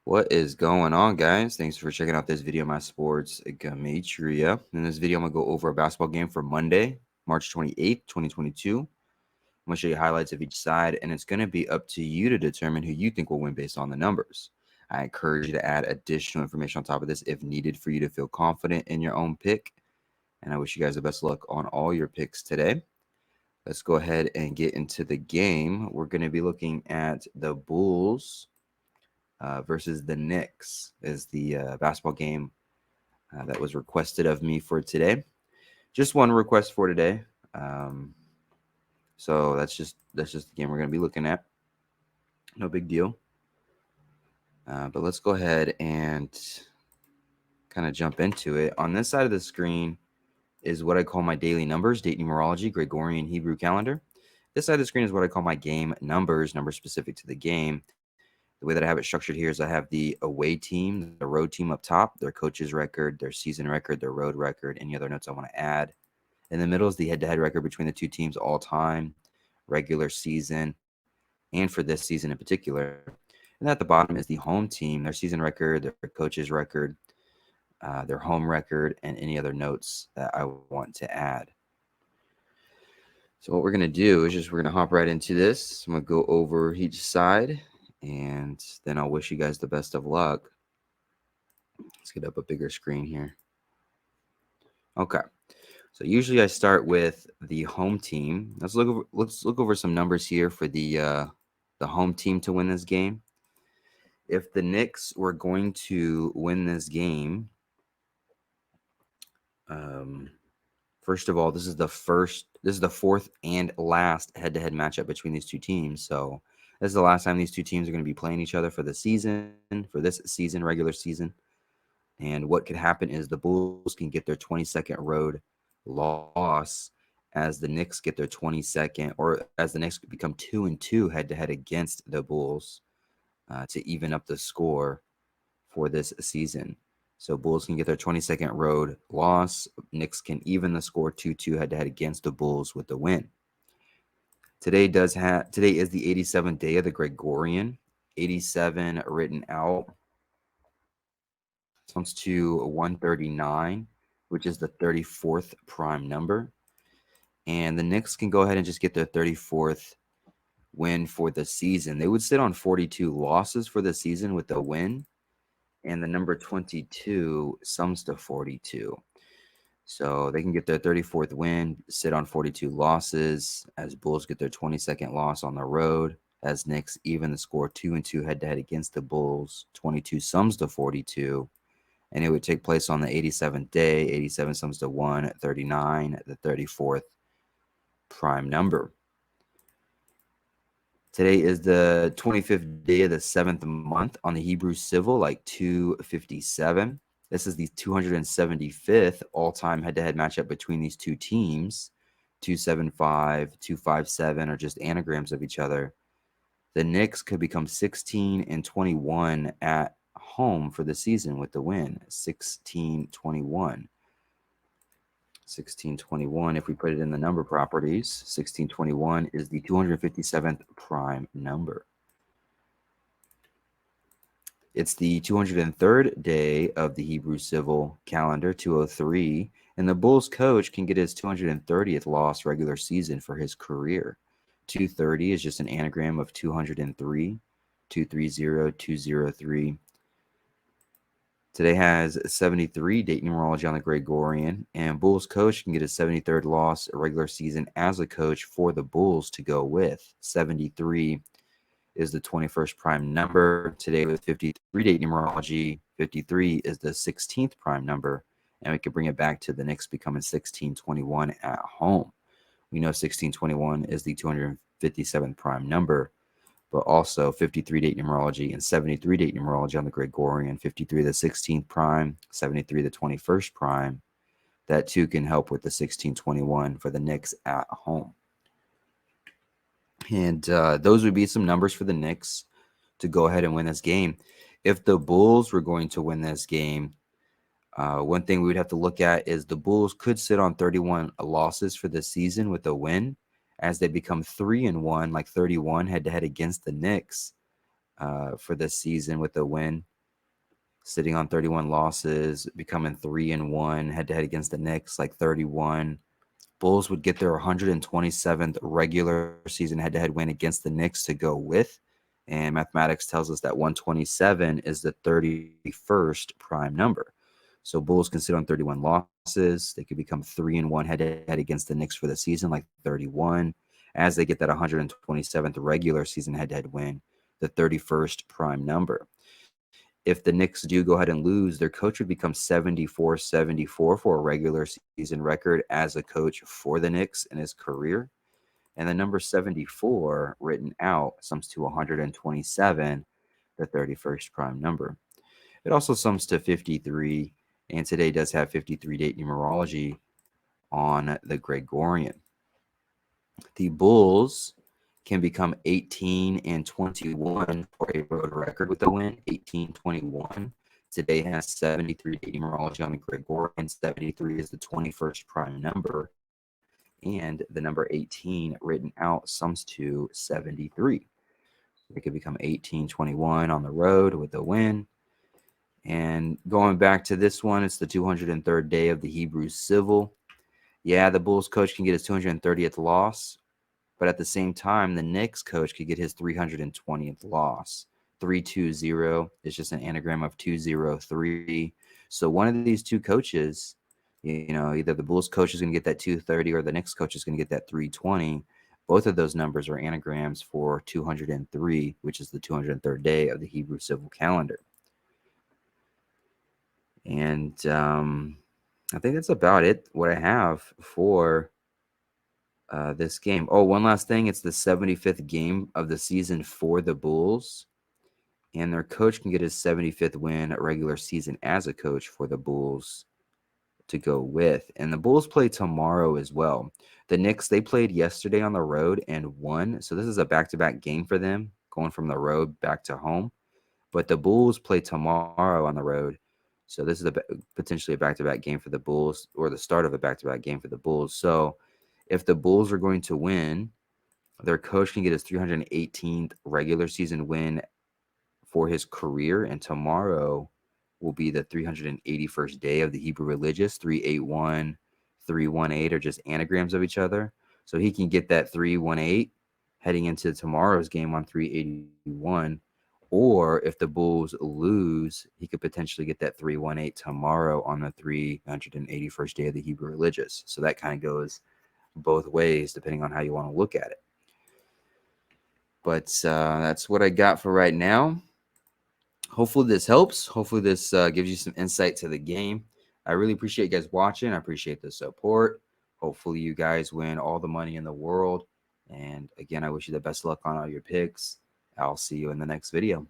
What is going on, guys? Thanks for checking out this video, my sports Gematria. In this video, I'm going to go over a basketball game for Monday, March 28th, 2022. I'm going to show you highlights of each side, and it's going to be up to you to determine who you think will win based on the numbers. I encourage you to add additional information on top of this if needed for you to feel confident in your own pick. And I wish you guys the best luck on all your picks today. Let's go ahead and get into the game. We're going to be looking at the Bulls versus the Knicks is the basketball game that was requested of me for today. Just one request for today. So that's just the game we're going to be looking at. No big deal. But let's go ahead and kind of jump into it. On this side of the screen is what I call my daily numbers, date numerology, Gregorian Hebrew calendar. This side of the screen is what I call my game numbers specific to the game. The way that I have it structured here is I have the away team, the road team up top, their coach's record, their season record, their road record, any other notes I want to add. In the middle is the head-to-head record between the two teams all time, regular season, and for this season in particular. And at the bottom is the home team, their season record, their coach's record, their home record, and any other notes that I want to add. So what we're going to do is we're going to hop right into this. I'm going to go over each side, and then I'll wish you guys the best of luck. Let's get up a bigger screen here. Okay. So usually I start with the home team. Let's look over some numbers here for the home team to win this game. If the Knicks were going to win this game, first of all, this is the fourth and last head-to-head matchup between these two teams. So this is the last time these two teams are going to be playing each other for the season, for this season, regular season. And what could happen is the Bulls can get their 22nd road loss as the Knicks get their 22nd, or as the Knicks become 2-2 head-to-head against the Bulls to even up the score for this season. So Bulls can get their 22nd road loss. Knicks can even the score 2-2 head-to-head against the Bulls with the win. Today is the 87th day of the Gregorian. 87 written out comes to 139, which is the 34th prime number. And the Knicks can go ahead and just get their 34th win for the season. They would sit on 42 losses for the season with the win. And the number 22 sums to 42. So they can get their 34th win, sit on 42 losses, as Bulls get their 22nd loss on the road, as Knicks even the score 2-2 head-to-head against the Bulls. 22 sums to 42, and it would take place on the 87th day. 87 sums to 139, the 34th prime number. Today is the 25th day of the 7th month on the Hebrew civil, like 257. This is the 275th all-time head-to-head matchup between these two teams. 275, 257 are just anagrams of each other. The Knicks could become 16-21 at home for the season with the win. 16-21. 1621, if we put it in the number properties, 1621 is the 257th prime number. It's the 203rd day of the Hebrew civil calendar, 203, and the Bulls coach can get his 230th loss regular season for his career. 230 is just an anagram of 203, 230, 203. Today has 73 date numerology on the Gregorian, and Bulls coach can get his 73rd loss regular season as a coach for the Bulls to go with. 73 is the 21st prime number. Today with 53 date numerology, 53 is the 16th prime number, and we can bring it back to the Knicks becoming 1621 at home. We know 1621 is the 257th prime number, but also 53 date numerology and 73 date numerology on the Gregorian. 53 the 16th prime, 73 the 21st prime. That too can help with the 1621 for the Knicks at home. And those would be some numbers for the Knicks to go ahead and win this game. If the Bulls were going to win this game, one thing we would have to look at is the Bulls could sit on 31 losses for the season with a win, as they become 3-1, like 31 head-to-head against the Knicks for this season with a win. sitting on 31 losses, becoming 3-1 head-to-head against the Knicks, like 31. Bulls would get their 127th regular season head-to-head win against the Knicks to go with. And mathematics tells us that 127 is the 31st prime number. So Bulls can sit on 31 losses. They could become 3-1 head-to-head against the Knicks for the season, like 31, as they get that 127th regular season head-to-head win, the 31st prime number. If the Knicks do go ahead and lose, their coach would become 74-74 for a regular season record as a coach for the Knicks in his career. And the number 74 written out sums to 127, the 31st prime number. It also sums to 53, and today does have 53 date numerology on the Gregorian. The Bulls can become 18-21 for a road record with a win. 18-21. Today has 73 date numerology on the Gregorian. 73 is the 21st prime number, and the number 18 written out sums to 73. They could become 18-21 on the road with a win. And going back to this one, it's the 203rd day of the Hebrew Civil. Yeah, the Bulls coach can get his 230th loss, but at the same time, the Knicks coach could get his 320th loss. 320 is just an anagram of 203. So one of these two coaches, either the Bulls coach is going to get that 230 or the Knicks coach is going to get that 320. Both of those numbers are anagrams for 203, which is the 203rd day of the Hebrew civil calendar. And I think that's about it, what I have for this game. Oh, one last thing. It's the 75th game of the season for the Bulls. And their coach can get his 75th win regular season as a coach for the Bulls to go with. And the Bulls play tomorrow as well. The Knicks, they played yesterday on the road and won. So this is a back-to-back game for them, going from the road back to home. But the Bulls play tomorrow on the road. So this is potentially a back-to-back game for the Bulls, or the start of a back-to-back game for the Bulls. So if the Bulls are going to win, their coach can get his 318th regular season win for his career, and tomorrow will be the 381st day of the Hebrew religious. 381, 318 are just anagrams of each other. So he can get that 318 heading into tomorrow's game on 381. Or if the Bulls lose, he could potentially get that 318 tomorrow on the 381st day of the Hebrew religious. So that kind of goes both ways depending on how you want to look at it. But that's what I got for right now. Hopefully this helps. Hopefully this gives you some insight to the game. I really appreciate you guys watching. I appreciate the support. Hopefully you guys win all the money in the world. And again, I wish you the best luck on all your picks. I'll see you in the next video.